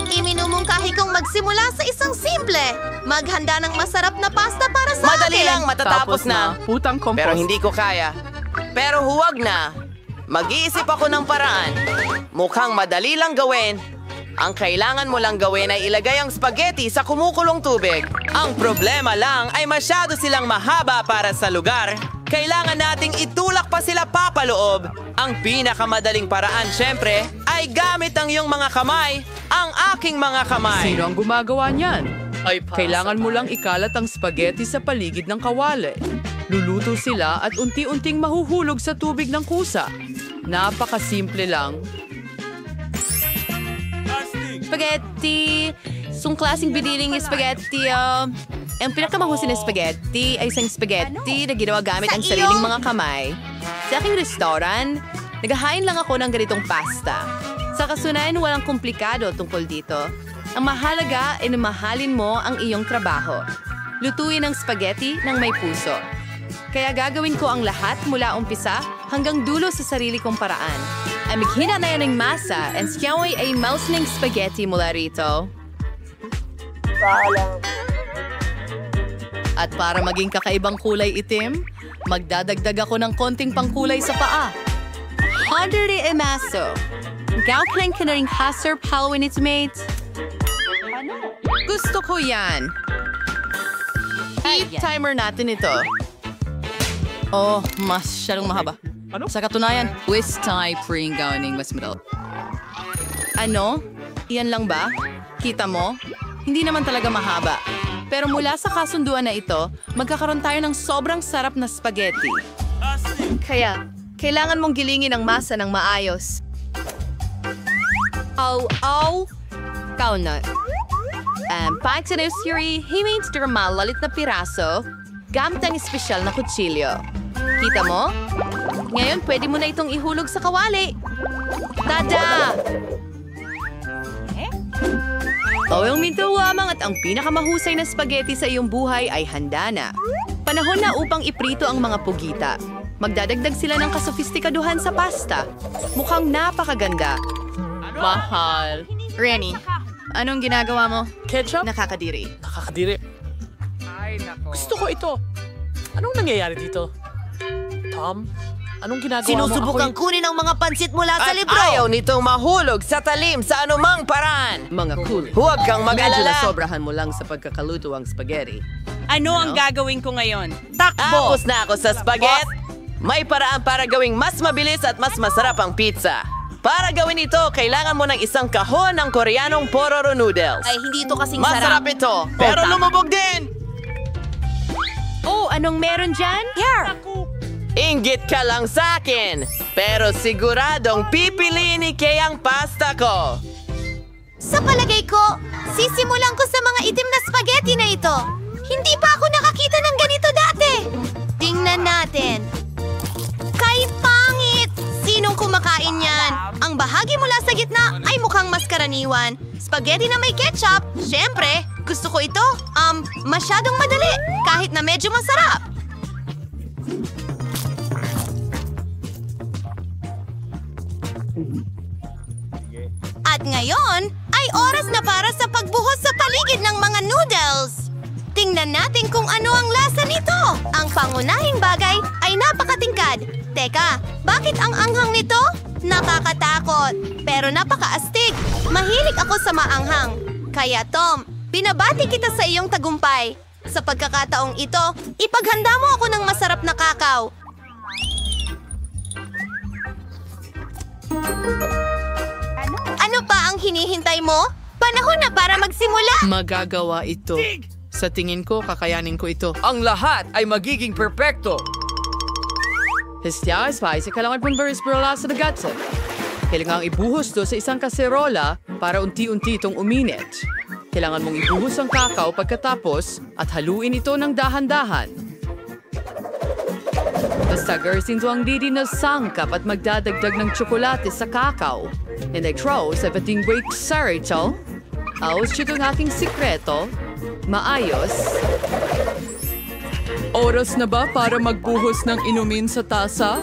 Iminumungkahi kong magsimula sa isang simple. Maghanda ng masarap na pasta para sa Madali akin. lang, matatapos na. Putang compost. Pero hindi ko kaya. Pero huwag na. Mag-iisip ako ng paraan. Mukhang madali lang gawin. Ang kailangan mo lang gawin ay ilagay ang spaghetti sa kumukulong tubig. Ang problema lang ay masyado silang mahaba para sa lugar. Kailangan nating itulak pa sila papaloob. Ang pinakamadaling paraan, syempre, ay gamit ang iyong mga kamay, ang aking mga kamay. Sino ang gumagawa niyan? Kailangan mo lang ikalat ang spaghetti sa paligid ng kawali. Luluto sila at unti-unting mahuhulog sa tubig ng kusa. Napakasimple lang. Spaghetti. Sung klaseng biniling spaghetti. Ang pinakamahusay na spaghetti ay isang spaghetti na ginawa gamit ang sariling mga kamay. Sa aking restaurant, naghahain lang ako ng ganitong pasta. Sa kasunayan, walang komplikado tungkol dito. Ang mahalaga ay na mahalin mo ang iyong trabaho. Lutuin ang spaghetti ng may puso. Kaya gagawin ko ang lahat mula umpisa hanggang dulo sa sarili kong paraan. Ay maghina na yan ng masa and siyaw ay mouse ng spaghetti mula rito. At para maging kakaibang kulay itim, magdadagdag ako ng konting pangkulay sa paa. Hundred emaso. Gawin ka na rin hasarp Halloween its mates. Gusto ko yan. Heat timer natin ito. Oh, masyadong mahaba. Sa katunayan, twist type ring gawin mas madal. Ano? Iyan lang ba? Kita mo? Hindi naman talaga mahaba. Pero mula sa kasunduan na ito, magkakaroon tayo ng sobrang sarap na spaghetti. Kaya, kailangan mong gilingin ang masa ng maayos. Kaunat. Pag sa nursery, himains ng malalit na piraso, gamit ang espesyal na kutsilyo. Kita mo? Ngayon, pwede mo na itong ihulog sa kawali. Tada! Oil minto lamang at ang pinakamahusay na spaghetti sa iyong buhay ay handa na. Panahon na upang iprito ang mga pugita. Magdadagdag sila ng kasofistikaduhan sa pasta. Mukhang napakaganda. Mahal. Renny, anong ginagawa mo? Ketchup? Nakakadiri. Nakakadiri. Gusto ko ito. Anong nangyayari dito? Tom, anong ginagawa Sinusubukan mo? kunin ang mga pansit mula sa At libro. ayaw nitong mahulog sa talim sa anumang paraan. Mga cool. Huwag kang Medyo mag-alala. nasobrahan mo lang sa pagkakaluto ang spaghetti. Ano ang gagawin ko ngayon? Tapos na ako sa spaghetti. May paraan para gawing mas mabilis at mas masarap ang pizza. Para gawin ito, kailangan mo ng isang kahon ng Koreanong pororo noodles. Ay, hindi ito kasing Masarap sarap. ito, pero lumubog din! Oh, anong meron dyan? Inggit ka lang sa akin, pero siguradong pipiliin ni Kay ang pasta ko. Sa palagay ko, sisimulan ko sa mga itim na spaghetti na ito. Hindi pa ako nakakita ng ganito dati. Tingnan natin. Kay pangit! Sinong kumakain yan? Ang bahagi mula sa gitna ay mukhang mas karaniwan. Spaghetti na may ketchup. Siyempre, gusto ko ito. Masyadong madali. Kahit na medyo masarap. At ngayon, ay oras na para sa pagbuhos sa paligid ng mga noodles. Tingnan natin kung ano ang lasa nito. Ang pangunahing bagay ay napakatingkad. Teka, bakit ang anghang nito? Nakakatakot, pero napakaastig. Mahilig ako sa maanghang. Kaya Tom, binabati kita sa iyong tagumpay. Sa pagkakataong ito, ipaghanda mo ako ng masarap na kakao. Ano pa ang hinihintay mo? Panahon na para magsimula. Magagawa ito. Sa tingin ko, kakayanin ko ito. Ang lahat ay magiging perpekto. Hestia, spicy, kailangan pong beris-berola sa dagatsa. Kailangan ibuhos to sa isang kaserola para unti-unti itong uminit. Kailangan mong ibuhos ang kakao pagkatapos at haluin ito ng dahan-dahan. Basta garsin to ang didi na sangkap at magdadagdag ng tsokolate sa kakao. And I throw sa bating break sa Rachel. Aos siya itong aking sikreto. Maayos. Oras na ba para magbuhos ng inumin sa tasa?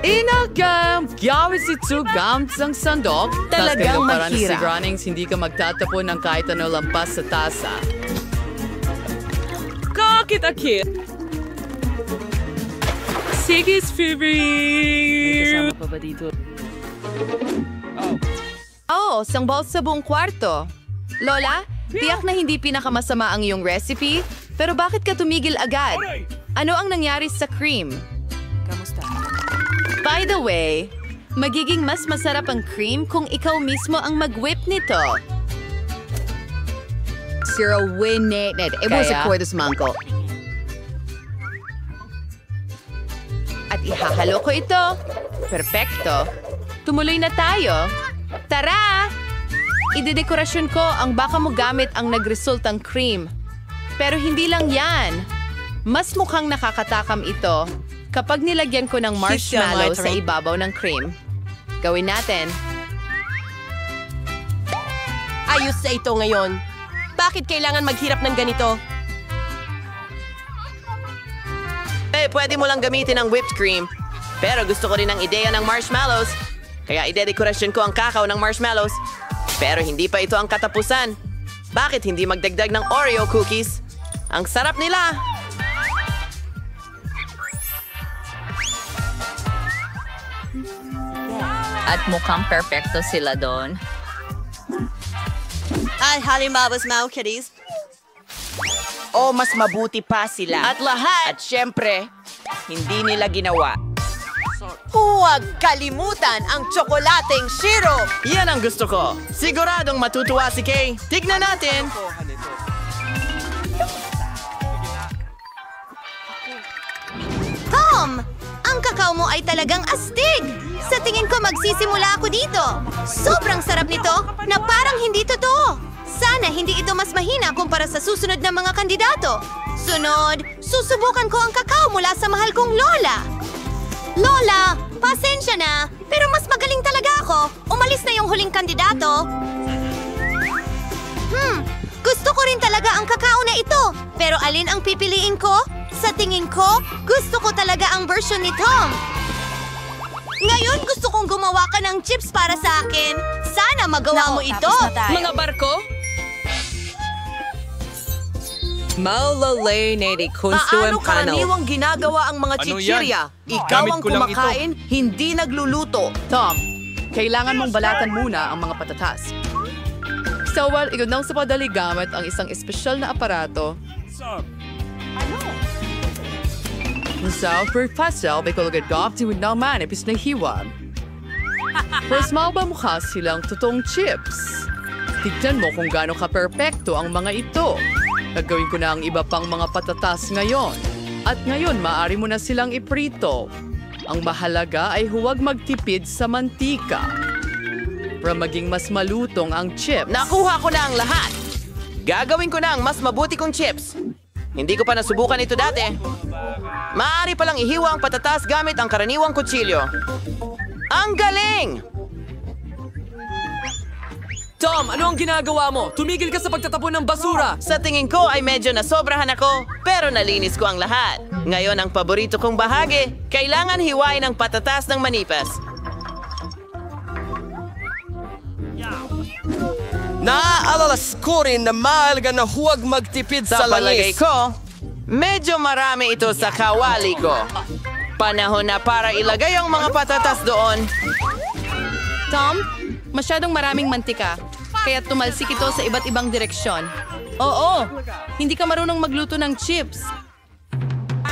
Inagam! Gamit si Gamit ang sandok. Talagang para mahirap. siguraning hindi ka magtatapon ng kahit ano lampas sa tasa. Kakit-akit. Sige, Phoebe. Kasama pa ba dito? Oh, sangbol sa buong kwarto. Lola, tiyak na hindi pinakamasama ang iyong recipe, pero bakit ka tumigil agad? Ano ang nangyari sa cream? Kamusta? By the way, magiging mas masarap ang cream kung ikaw mismo ang mag-whip nito. Zero win net. Ibu sa Kaya? kwartos mangko. At ihahalo ko ito. Perfecto. Tumuloy na tayo. Tara! Idedekorasyon ko ang baka mo gamit ang nagresultang cream. Pero hindi lang yan. Mas mukhang nakakatakam ito kapag nilagyan ko ng marshmallow sa ibabaw ng cream. Gawin natin. Ayos sa ito ngayon. Bakit kailangan maghirap ng ganito? Pwede mo lang gamitin ang whipped cream. Pero gusto ko rin ang ideya ng marshmallows. Kaya idedekorasyon ko ang kakao ng marshmallows. Pero hindi pa ito ang katapusan. Bakit hindi magdagdag ng Oreo cookies? Ang sarap nila! At mukhang perfecto sila doon. Ay, halimbabas mga kitties. O mas mabuti pa sila. At lahat! At syempre, hindi nila ginawa. Huwag kalimutan ang tsokolateng syrup! Yan ang gusto ko. Siguradong matutuwa si Kay. Tignan natin! Tom! Ang kakao mo ay talagang astig! Sa tingin ko magsisimula ako dito. Sobrang sarap nito na parang hindi totoo. Sana hindi ito mas mahina kumpara sa susunod na mga kandidato. Sunod, susubukan ko ang kakao mula sa mahal kong Lola. Lola, pasensya na, pero mas magaling talaga ako. Umalis na yung huling kandidato. Gusto ko rin talaga ang kakao na ito. Pero alin ang pipiliin ko? Sa tingin ko, gusto ko talaga ang version ni Tom. Ngayon gusto kong gumawa ka ng chips para sa akin. Sana magawa mo ito. Mga barko? Maulalay na di Paano karaniwang ginagawa ang mga chichirya? Ikaw Gamit ang ko lang ito. kumakain, hindi nagluluto. Tom, kailangan mong balatan muna ang mga patatas. So, well, ikaw nang sa padali gamit ang isang espesyal na aparato. So, per pastel, may kulagad gofti with naman ipis na hiwa. First, ba mukha silang totoong chips? Tignan mo kung gaano ka-perfecto ang mga ito. Gagawin ko na ang iba pang mga patatas ngayon. At ngayon, maaari mo na silang iprito. Ang mahalaga ay huwag magtipid sa mantika. Para maging mas malutong ang chips. Nakuha ko na ang lahat. Gagawin ko na ang mas mabuti kong chips. Hindi ko pa nasubukan ito dati. Maaari palang ihiwa ang patatas gamit ang karaniwang kutsilyo. Ang galing! Tom, ano ang ginagawa mo? Tumigil ka sa pagtatapon ng basura! Sa tingin ko ay medyo nasobrahan ako, pero nalinis ko ang lahat. Ngayon ang paborito kong bahagi, kailangan hiwain ang patatas ng manipas. Naaalalas ko rin na mahalaga na huwag magtipid Sa sa palagay langis. ko, medyo marami ito sa kawali ko. Panahon na para ilagay ang mga patatas doon. Tom, masyadong maraming mantika, kaya tumalsik ito sa iba't ibang direksyon. Oo, hindi ka marunong magluto ng chips.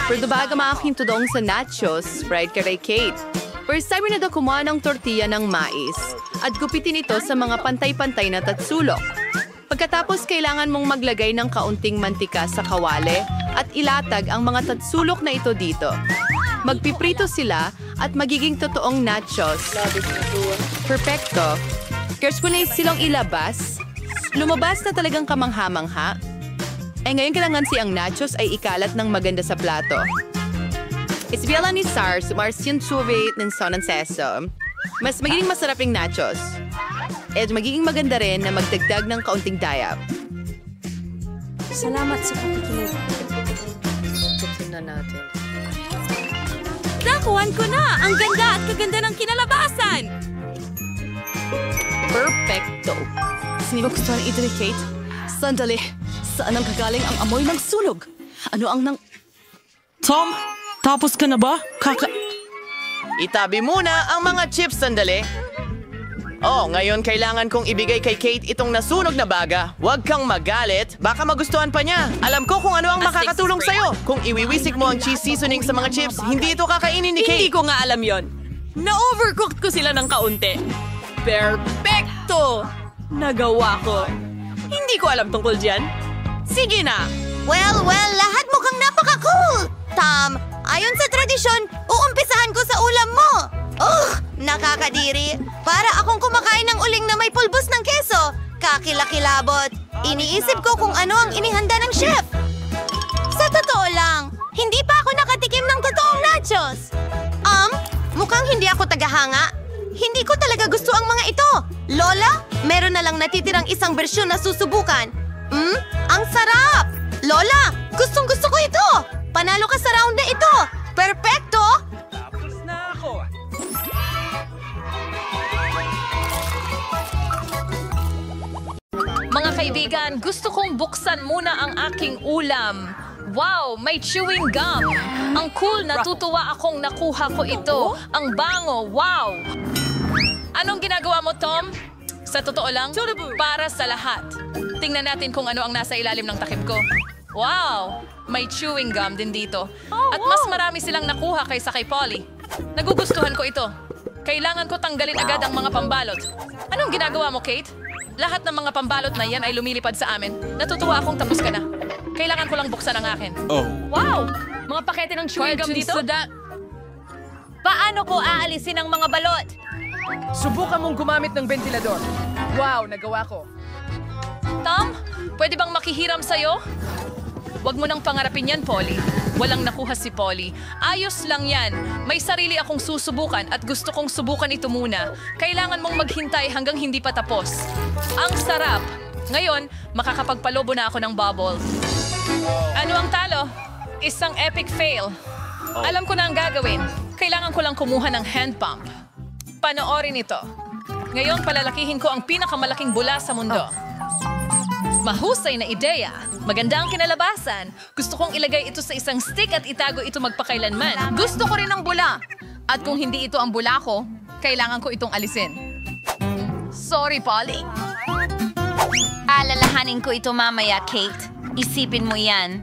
Pero baga maaking tudong sa nachos, fried ka kay Kate. First time na daw kumuha ng tortilla ng mais at gupitin ito sa mga pantay-pantay na tatsulok. Pagkatapos, kailangan mong maglagay ng kaunting mantika sa kawali at ilatag ang mga tatsulok na ito dito. Magpiprito sila at magiging totoong nachos. Perfecto. Carefully silang ilabas. Lumabas na talagang kamangha-mangha. Ngayon kailangan siyang nachos ay ikalat ng maganda sa plato. Isbiala ni Sar, sumarsin suwit ng sonan seso. Mas magiging masarap yung nachos. At magiging maganda rin na magdagdag ng kaunting dayap. Salamat sa pakikinig. Tingnan natin. Nakuhan ko na! Ang ganda at kaganda ng kinalabasan! Perfecto. Sino ba gusto ito ni Kate? Sandali. Saan ang gagaling ang amoy ng sunog? Ano ang nang... Tom, tapos ka na ba? Itabi muna ang mga chips sandali. Oh, ngayon kailangan kong ibigay kay Kate itong nasunog na baga. Huwag kang magalit. Baka magustuhan pa niya. Alam ko kung ano ang makakatulong sa'yo. Kung iwiwisik mo ang cheese seasoning sa mga chips, hindi ito kakainin ni Kate. Hindi ko nga alam yon. Na-overcooked ko sila ng kaunti. Perfecto! Nagawa ko. Hindi ko alam tungkol dyan. Sige na! Well, lahat mukhang napaka-cool! Tom, ayon sa tradisyon, uumpisahan ko sa ulam mo! Nakakadiri. Para akong kumakain ng uling na may pulbos ng keso. Kakilakilabot. Iniisip ko kung ano ang inihanda ng chef. Sa totoo lang, hindi pa ako nakatikim ng totoong nachos. Mukhang hindi ako tagahanga. Hindi ko talaga gusto ang mga ito. Lola, meron na lang natitirang isang bersyon na susubukan. Ang sarap! Lola, gustong-gusto ko ito! Panalo ka sa round na ito! Perfecto! Tapos na ako. Mga kaibigan, gusto kong buksan muna ang aking ulam. Wow, may chewing gum. Ang cool, natutuwa akong nakuha ko ito. Ang bango, wow. Anong ginagawa mo, Tom? Sa totoo lang, para sa lahat. Tingnan natin kung ano ang nasa ilalim ng takip ko. Wow, may chewing gum din dito. At mas marami silang nakuha kaysa kay Polly. Nagugustuhan ko ito. Kailangan ko tanggalin agad ang mga pambalot. Anong ginagawa mo, Kate? Lahat ng mga pambalot na yan ay lumilipad sa amin. Natutuwa akong tapos ka na. Kailangan ko lang buksan ang akin. Wow! Mga pakete ng chewing gum dito? Paano ko aalisin ang mga balot? Subukan mong gumamit ng ventilador. Wow, nagawa ko. Tom, pwede bang makihiram sa'yo? Huwag mo nang pangarapin yan, Polly. Walang nakuha si Polly. Ayos lang yan. May sarili akong susubukan at gusto kong subukan ito muna. Kailangan mong maghintay hanggang hindi pa tapos. Ang sarap! Ngayon, makakapagpalobo na ako ng bubble. Ano ang talo? Isang epic fail. Alam ko na ang gagawin. Kailangan ko lang kumuha ng hand pump. Panoorin ito. Ngayon, palalakihin ko ang pinakamalaking bula sa mundo. Mahusay na ideya. Maganda ang kinalabasan. Gusto kong ilagay ito sa isang stick at itago ito magpakailanman. Gusto ko rin ng bula. At kung hindi ito ang bula ko, kailangan ko itong alisin. Sorry, Polly. Alalahanin ko ito mamaya, Kate. Isipin mo yan.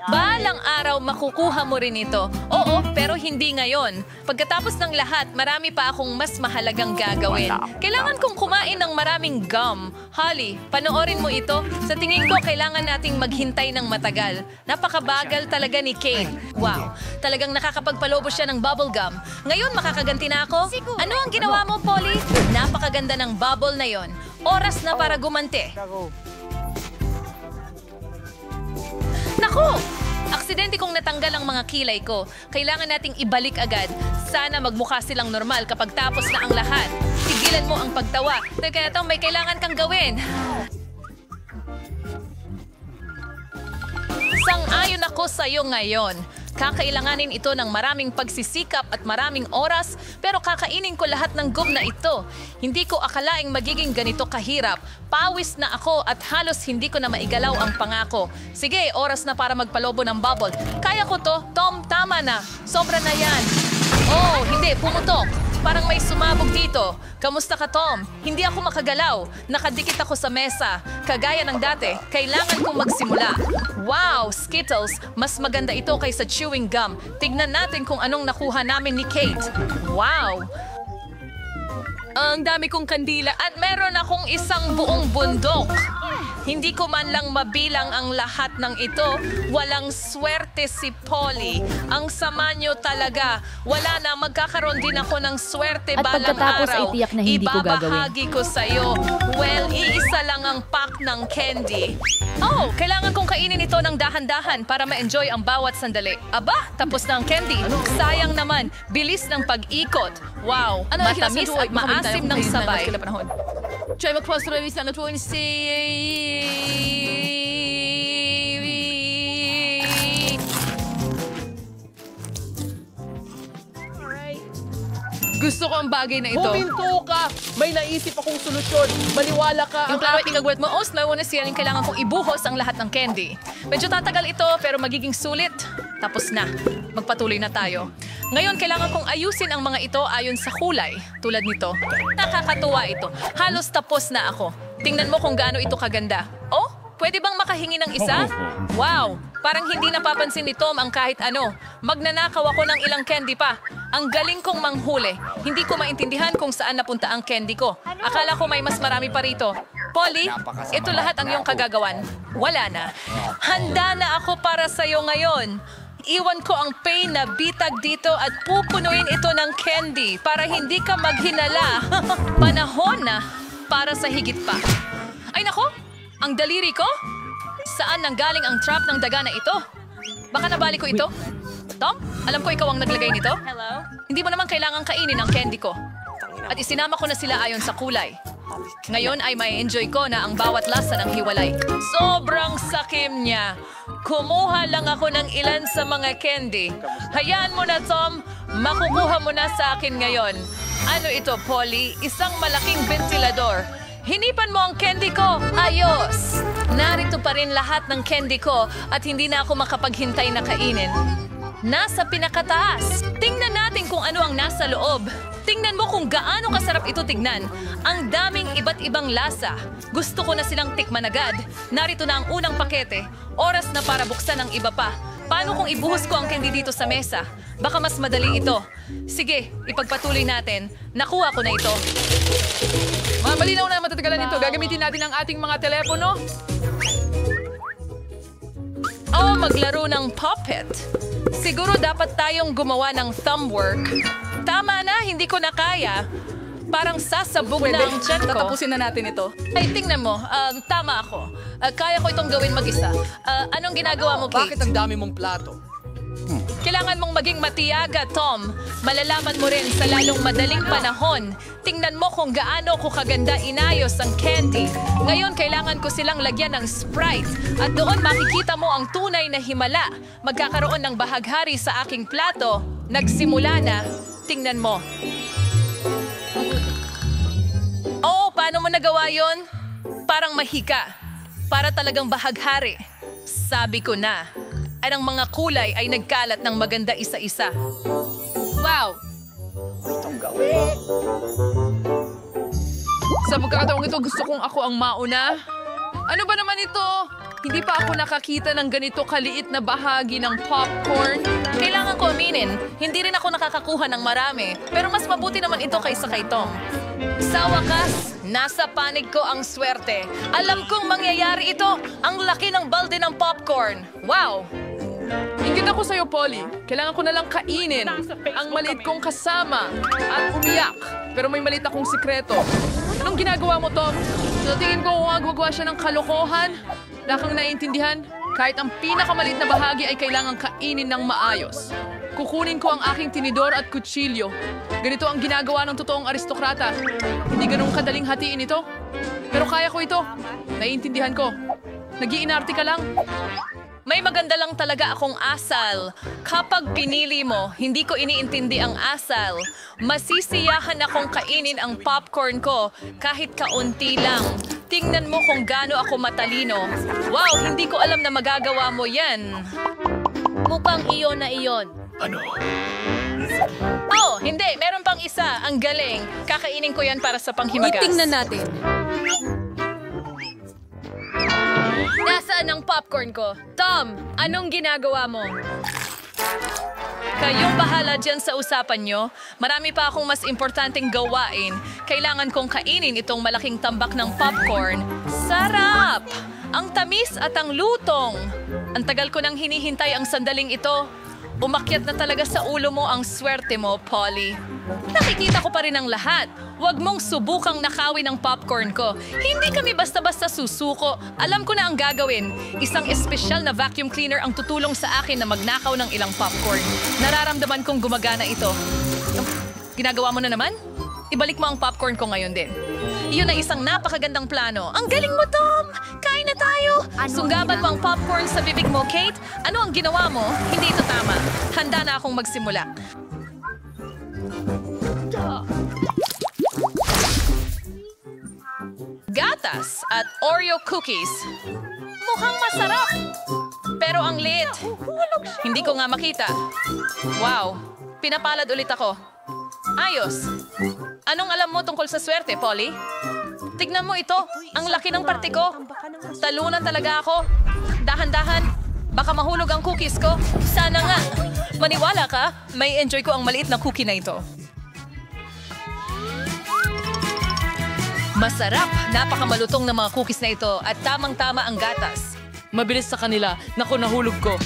Balang araw makukuha mo rin ito. Oo, pero hindi ngayon. Pagkatapos ng lahat, marami pa akong mas mahalagang gagawin. Kailangan kong kumain ng maraming gum. Holly, panoorin mo ito. Sa tingin ko, kailangan nating maghintay ng matagal. Napakabagal talaga ni Kate. Wow, talagang nakakapagpalobo siya ng bubble gum. Ngayon, makakaganti na ako. Ano ang ginawa mo, Polly? Napakaganda ng bubble na yon. Oras na para gumanti. Naku! Aksidente kong natanggal ang mga kilay ko. Kailangan nating ibalik agad. Sana magmukha silang normal kapag tapos na ang lahat. Tigilan mo ang pagtawa. Teka, may kailangan kang gawin. Sang-ayon ako sa'yo ngayon. Kakailanganin ito ng maraming pagsisikap at maraming oras, pero kakainin ko lahat ng gum na ito. Hindi ko akalaing magiging ganito kahirap. Pawis na ako at halos hindi ko na maigalaw ang pangako. Sige, oras na para magpalobo ng bubble. Kaya ko to. Tom, tama na. Sobra na yan. Oh, hindi. Pumutok. Parang may sumabog dito. Kamusta ka, Tom? Hindi ako makagalaw. Nakadikit ako sa mesa. Kagaya ng dati, kailangan kong magsimula. Wow, Skittles! Mas maganda ito kaysa chewing gum. Tignan natin kung anong nakuha namin ni Kate. Wow! Ang dami kong kandila at meron akong isang buong bundok. Hindi ko man lang mabilang ang lahat ng ito. Walang swerte si Polly. Ang sama niyo talaga. Wala na, magkakaroon din ako ng swerte At balang pagkatapos araw. ay tiyak na hindi ko gagawin. Ibabahagi ko sa'yo. Well, iisa lang ang pack ng candy. Oh, kailangan kong kainin ito ng dahan-dahan para ma-enjoy ang bawat sandali. Aba, tapos na ang candy. Sayang naman, bilis ng pag-ikot. Wow, matamis at maasim ng sabay. Try mag-postro na isang natuloy si... Gusto ko ang bagay na ito. Huminto ka! May naisip akong solusyon. Maniwala ka. Yung plano ay ikagulat mo, nauna siya rin kailangan kong ibuhos ang lahat ng candy. Medyo tatagal ito pero magiging sulit. Tapos na. Magpatuloy na tayo. Ngayon, kailangan kong ayusin ang mga ito ayon sa kulay. Tulad nito. Nakakatuwa ito. Halos tapos na ako. Tingnan mo kung gaano ito kaganda. Oh, pwede bang makahingi ng isa? Wow! Parang hindi napapansin ni Tom ang kahit ano. Magnanakaw ako ng ilang candy pa. Ang galing kong manghuli. Hindi ko maintindihan kung saan napunta ang candy ko. Akala ko may mas marami pa rito. Polly, ito lahat ang iyong kagagawan. Wala na. Handa na ako para sa'yo ngayon. Iwan ko ang pain na bitag dito at pupunuin ito ng candy para hindi ka maghinala. Panahon na para sa higit pa. Ay nako, ang daliri ko? Saan nanggaling ang trap ng daga na ito? Baka nabali ko ito? Tom, alam ko ikaw ang naglagay nito. Hello? Hindi mo naman kailangang kainin ang candy ko. At isinama ko na sila ayon sa kulay. Ngayon ay may enjoy ko na ang bawat lasa ng hiwalay. Sobrang sakim niya. Kumuha lang ako ng ilan sa mga candy. Hayaan mo na, Tom. Makukuha mo na sa akin ngayon. Ano ito, Polly? Isang malaking ventilador. Hinipan mo ang candy ko! Ayos! Narito pa rin lahat ng candy ko at hindi na ako makapaghintay na kainin. Nasa pinakataas. Tingnan natin kung ano ang nasa loob. Tingnan mo kung gaano kasarap ito tignan. Ang daming iba't ibang lasa. Gusto ko na silang tikman agad. Narito na ang unang pakete. Oras na para buksan ang iba pa. Paano kung ibuhos ko ang candy dito sa mesa? Baka mas madali ito. Sige, ipagpatuloy natin. Nakuha ko na ito. Mga malinaw na matatagalan ito. Gagamitin natin ang ating mga telepono. Oh, maglaro ng puppet. Siguro dapat tayong gumawa ng thumb work. Tama na, hindi ko na kaya. Parang sasabog na ang tiyan ko. Tatapusin na natin ito. Ay, tingnan mo. Tama ako. Kaya ko itong gawin mag-isa. Anong ginagawa mo, Kate? Bakit ang dami mong plato? Kailangan mong maging matiyaga, Tom. Malalaman mo rin sa lalong madaling panahon. Tingnan mo kung gaano ko kaganda inayos ang candy. Ngayon, kailangan ko silang lagyan ng Sprite. At doon makikita mo ang tunay na himala. Magkakaroon ng bahaghari sa aking plato. Nagsimula na. Tingnan mo. Oo, paano mo nagawa yon? Parang mahika. Para talagang bahaghari. Sabi ko na. At ang mga kulay ay nagkalat ng maganda isa-isa. Wow! Sa pagkakataong ito, gusto kong ako ang mauna. Ano ba naman ito? Hindi pa ako nakakita ng ganito kaliit na bahagi ng popcorn. Kailangan ko aminin, hindi rin ako nakakakuha ng marami. Pero mas mabuti naman ito kaysa kay Tom. Sa wakas, nasa panig ko ang swerte. Alam kong mangyayari ito. Ang laki ng balde ng popcorn. Wow! Ingit ako sa'yo, Polly. Kailangan ko na lang kainin ang maliit kong kasama at umiyak. Pero may maliit akong sikreto. Anong ginagawa mo, Tom? Sa tingin ko kung gumagawa siya ng kalokohan, wala kang naiintindihan. Kahit ang pinakamaliit na bahagi ay kailangang kainin ng maayos. Kukunin ko ang aking tinidor at kutsilyo. Ganito ang ginagawa ng totoong aristokrata. Hindi ganun kadaling hatiin ito. Pero kaya ko ito. Naiintindihan ko. Nag-iinarte ka lang. May maganda lang talaga akong asal. Kapag pinili mo, hindi ko iniintindi ang asal. Masisiyahan akong kainin ang popcorn ko kahit kaunti lang. Tingnan mo kung gaano ako matalino. Wow, hindi ko alam na magagawa mo yan. Mukhang iyon na iyon. Ano? Oh, hindi. Meron pang isa. Ang galing. Kakainin ko yan para sa panghimagas. Itingnan natin. Nasaan ang popcorn ko? Tom, anong ginagawa mo? Kayong bahala dyan sa usapan nyo. Marami pa akong mas importanteng gawain. Kailangan kong kainin itong malaking tambak ng popcorn. Sarap! Ang tamis at ang lutong. Ang tagal ko nang hinihintay ang sandaling ito. Umakyat na talaga sa ulo mo ang swerte mo, Polly. Nakikita ko pa rin ang lahat. Huwag mong subukang nakawin ang popcorn ko. Hindi kami basta-basta susuko. Alam ko na ang gagawin. Isang espesyal na vacuum cleaner ang tutulong sa akin na magnakaw ng ilang popcorn. Nararamdaman kong gumagana ito. Ginagawa mo na naman? Ibalik mo ang popcorn ko ngayon din. Iyon ay isang napakagandang plano. Ang galing mo, Tom! Kain na tayo! Sunggaban mo ang popcorn sa bibig mo, Kate. Ano ang ginawa mo? Hindi ito tama. Handa na akong magsimula. gatas at Oreo cookies. Mukhang masarap. Pero ang liit. Hindi ko nga makita. Wow, pinapalad ulit ako. Ayos. Anong alam mo tungkol sa swerte, Polly? Tignan mo ito. Ang laki ng parte ko. Talunan talaga ako. Dahan-dahan. Baka mahulog ang cookies ko. Sana nga. Maniwala ka, may enjoy ko ang maliit na cookie na ito. Masarap. Napakamalutong na mga cookies na ito at tamang-tama ang gatas. Mabilis sa kanila. Naku, nahulog ko.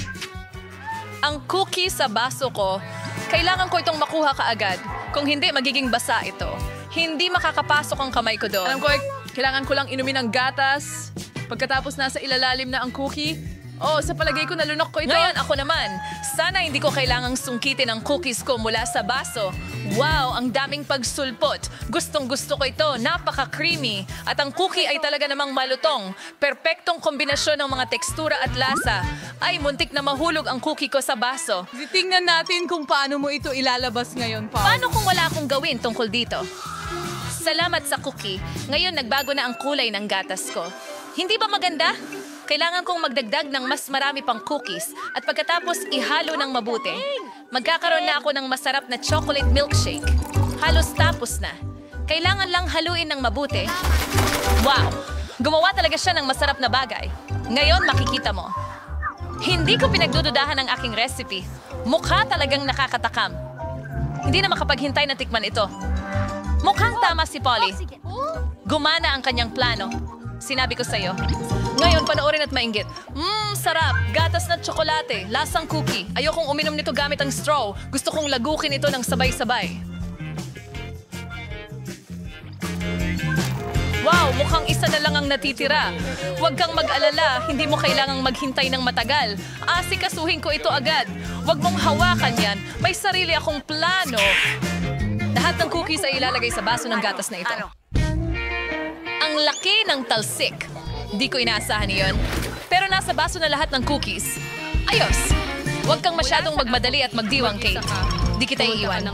Ang cookie sa baso ko, kailangan ko itong makuha kaagad. Kung hindi, magiging basa ito. Hindi makakapasok ang kamay ko doon. Alam ko, kailangan ko lang inumin ng gatas. Pagkatapos nasa ilalalim na ang cookie. Oh, sa palagay ko nalunok ko ito. Ngayon ako naman, sana hindi ko kailangang sungkitin ang cookies ko mula sa baso. Wow, ang daming pagsulpot. Gustong-gusto ko ito, napaka-creamy. At ang cookie ay talaga namang malutong. Perpektong kombinasyon ng mga tekstura at lasa. Ay, muntik na mahulog ang cookie ko sa baso. Tingnan natin kung paano mo ito ilalabas ngayon, Paul. Paano kung wala akong gawin tungkol dito? Salamat sa cookie. Ngayon nagbago na ang kulay ng gatas ko. Hindi ba maganda? Kailangan kong magdagdag ng mas marami pang cookies at pagkatapos ihalo ng mabuti. Magkakaroon na ako ng masarap na chocolate milkshake. Halos tapos na. Kailangan lang haluin ng mabuti. Wow! Gumawa talaga siya ng masarap na bagay. Ngayon makikita mo. Hindi ko pinagdududahan ang aking recipe. Mukha talagang nakakatakam. Hindi na makapaghintay na tikman ito. Mukhang tama si Polly. Gumana ang kanyang plano. Sinabi ko sa'yo. Ngayon, panoorin at mainggit. Sarap. Gatas na tsokolate. Lasang cookie. Ayokong uminom nito gamit ang straw. Gusto kong lagukin ito ng sabay-sabay. Wow, mukhang isa na lang ang natitira. Huwag kang mag-alala. Hindi mo kailangang maghintay ng matagal. Asikasuhin ko ito agad. Huwag mong hawakan yan. May sarili akong plano. Lahat ng cookies ay ilalagay sa baso ng gatas na ito. Ang laki ng talsik. Di ko inaasahan iyon. Pero nasa baso na lahat ng cookies. Ayos! Huwag kang masyadong magmadali at magdiwang, Kate. Di kita iiwan.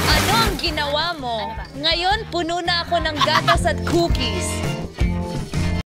Ano ang ginawa mo? Ngayon, puno na ako ng gatas at cookies.